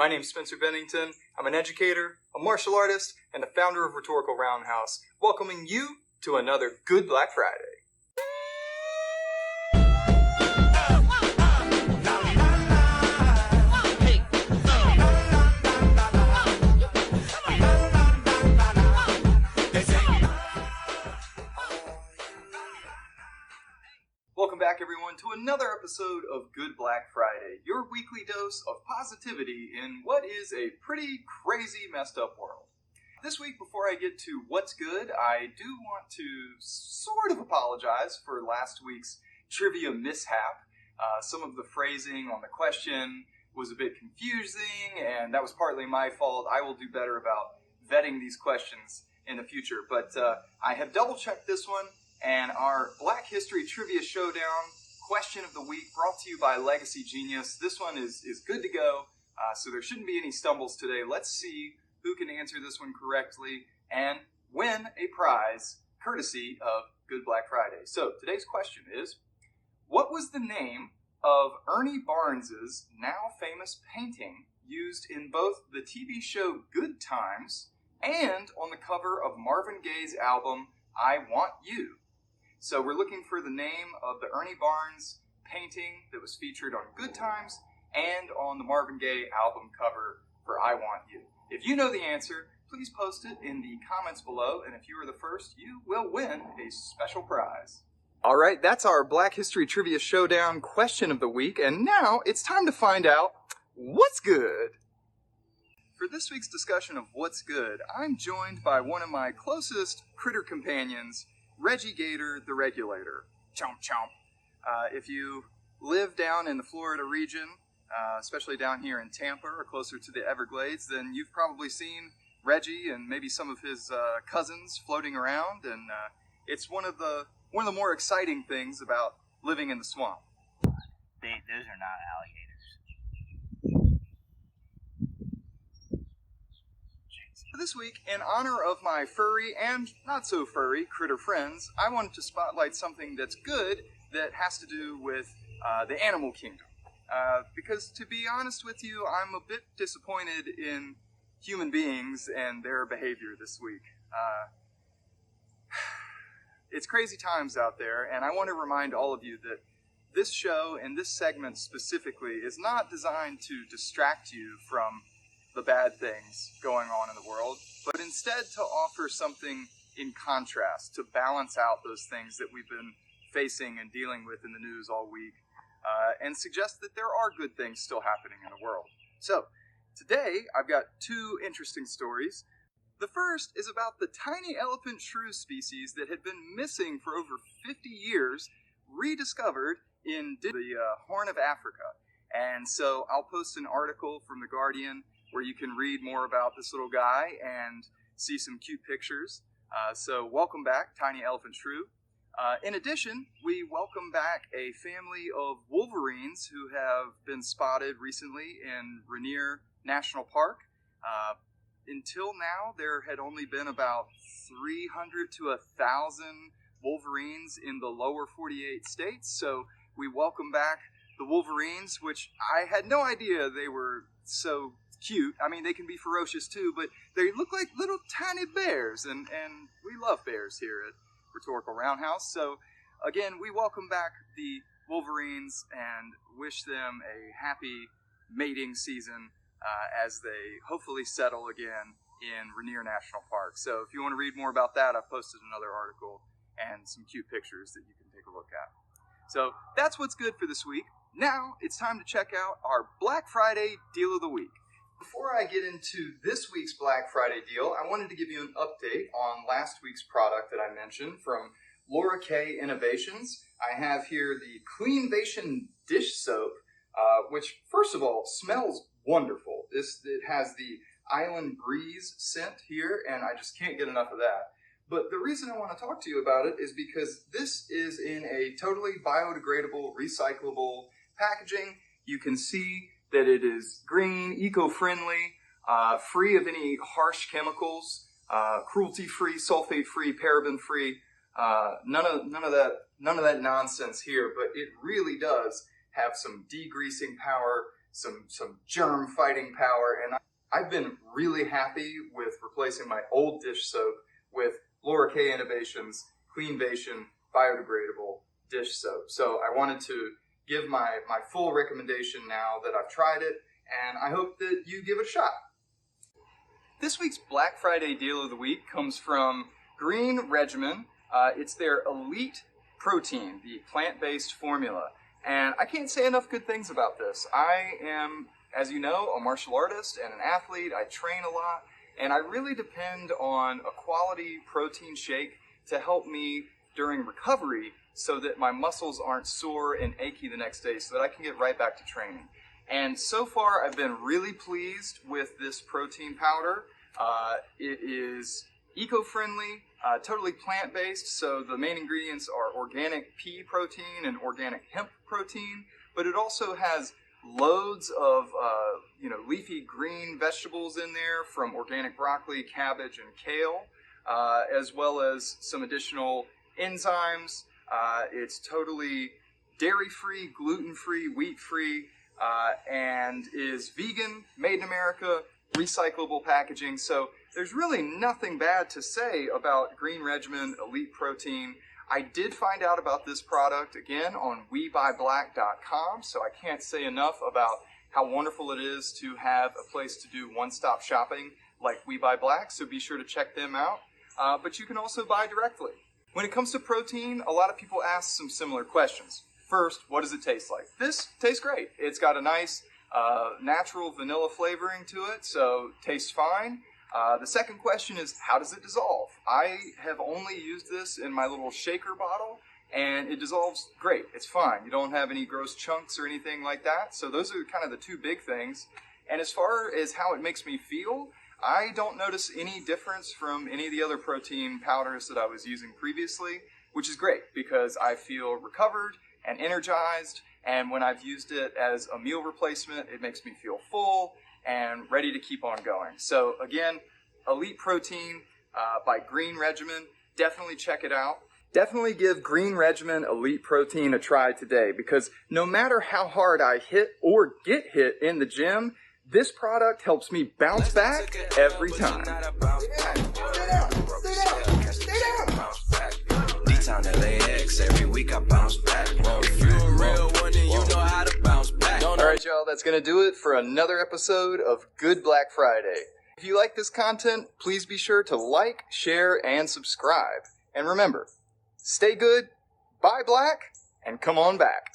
My name's Spencer Bennington. I'm an educator, a martial artist, and the founder of Rhetorical Roundhouse, welcoming you to another Good Black Friday. Welcome back, everyone, to another episode of Good Black Friday, your weekly dose of positivity in what is a pretty crazy, messed up world. This week, before I get to what's good, I do want to sort of apologize for last week's trivia mishap. Some of the phrasing on the question was a bit confusing, and that was partly my fault. I will do better about vetting these questions in the future, but I have double-checked this one. And our Black History Trivia Showdown question of the week brought to you by Legacy Genius. This one is good to go, so there shouldn't be any stumbles today. Let's see who can answer this one correctly and win a prize courtesy of Good Black Friday. So today's question is, what was the name of Ernie Barnes's now famous painting used in both the TV show Good Times and on the cover of Marvin Gaye's album I Want You? So we're looking for the name of the Ernie Barnes painting that was featured on Good Times and on the Marvin Gaye album cover for I Want You. If you know the answer, please post it in the comments below, and if you are the first, you will win a special prize. All right, that's our Black History Trivia Showdown question of the week, and now it's time to find out what's good. For this week's discussion of what's good, I'm joined by one of my closest critter companions, Reggie Gator, the Regulator. Chomp chomp. If you live down in the Florida region, especially down here in Tampa or closer to the Everglades, then you've probably seen Reggie and maybe some of his cousins floating around, and it's one of the more exciting things about living in the swamp. Those are not alligators. This week, in honor of my furry and not so furry critter friends, I wanted to spotlight something that's good that has to do with the animal kingdom. Because to be honest with you, I'm a bit disappointed in human beings and their behavior this week. It's crazy times out there, and I want to remind all of you that this show and this segment specifically is not designed to distract you from the bad things going on in the world, but instead to offer something in contrast, to balance out those things that we've been facing and dealing with in the news all week, and suggest that there are good things still happening in the world. So, today I've got two interesting stories. The first is about the tiny elephant shrew species that had been missing for over 50 years, rediscovered in the Horn of Africa. And so I'll post an article from The Guardian where you can read more about this little guy and see some cute pictures. So welcome back, Tiny Elephant Shrew. In addition, we welcome back a family of Wolverines who have been spotted recently in Rainier National Park. Until now, there had only been about 300 to 1,000 Wolverines in the lower 48 states. So we welcome back the Wolverines, which I had no idea they were so cute. I mean, they can be ferocious too, but they look like little tiny bears, and we love bears here at Rhetorical Roundhouse. So again, we welcome back the Wolverines and wish them a happy mating season as they hopefully settle again in Rainier National Park. So if you want to read more about that, I've posted another article and some cute pictures that you can take a look at. So that's what's good for this week. Now it's time to check out our Black Friday Deal of the Week. Before I get into this week's Black Friday deal, I wanted to give you an update on last week's product that I mentioned from Laura K Innovations. I have here the Cleanvation dish soap, which first of all smells wonderful. It has the Island Breeze scent here, and I just can't get enough of that. But the reason I want to talk to you about it is because this is in a totally biodegradable, recyclable packaging. You can see that it is green, eco-friendly, free of any harsh chemicals, cruelty-free, sulfate-free, paraben-free. None of that nonsense here. But it really does have some degreasing power, some germ fighting power, and I've been really happy with replacing my old dish soap with Laura K Innovations Cleanvation biodegradable dish soap. So I wanted to give my full recommendation now that I've tried it, and I hope that you give it a shot. This week's Black Friday deal of the week comes from Regimen. It's their Elite Protein, the plant-based formula. And I can't say enough good things about this. I am, as you know, a martial artist and an athlete. I train a lot, and I really depend on a quality protein shake to help me during recovery so that my muscles aren't sore and achy the next day so that I can get right back to training. And so far, I've been really pleased with this protein powder. It is eco-friendly, totally plant-based, so the main ingredients are organic pea protein and organic hemp protein, but it also has loads of leafy green vegetables in there, from organic broccoli, cabbage, and kale, as well as some additional enzymes. It's totally dairy-free, gluten-free, wheat-free, and is vegan, made in America, recyclable packaging. So there's really nothing bad to say about Regimen Elite Protein. I did find out about this product again on webuyblack.com, so I can't say enough about how wonderful it is to have a place to do one-stop shopping like We Buy Black, so be sure to check them out. But you can also buy directly. When it comes to protein, a lot of people ask some similar questions. First, what does it taste like? This tastes great. It's got a nice natural vanilla flavoring to it, so tastes fine. The second question is, how does it dissolve? I have only used this in my little shaker bottle, and it dissolves great. It's fine. You don't have any gross chunks or anything like that, so those are kind of the two big things. And as far as how it makes me feel, I don't notice any difference from any of the other protein powders that I was using previously, which is great because I feel recovered and energized, and when I've used it as a meal replacement, it makes me feel full and ready to keep on going. So again, Elite Protein by Regimen, definitely check it out. Definitely give Regimen Elite Protein a try today, because no matter how hard I hit or get hit in the gym, this product helps me bounce back every time. Every week I bounce back. Alright y'all, that's gonna do it for another episode of Good Black Friday. If you like this content, please be sure to like, share, and subscribe. And remember, stay good, buy black, and come on back.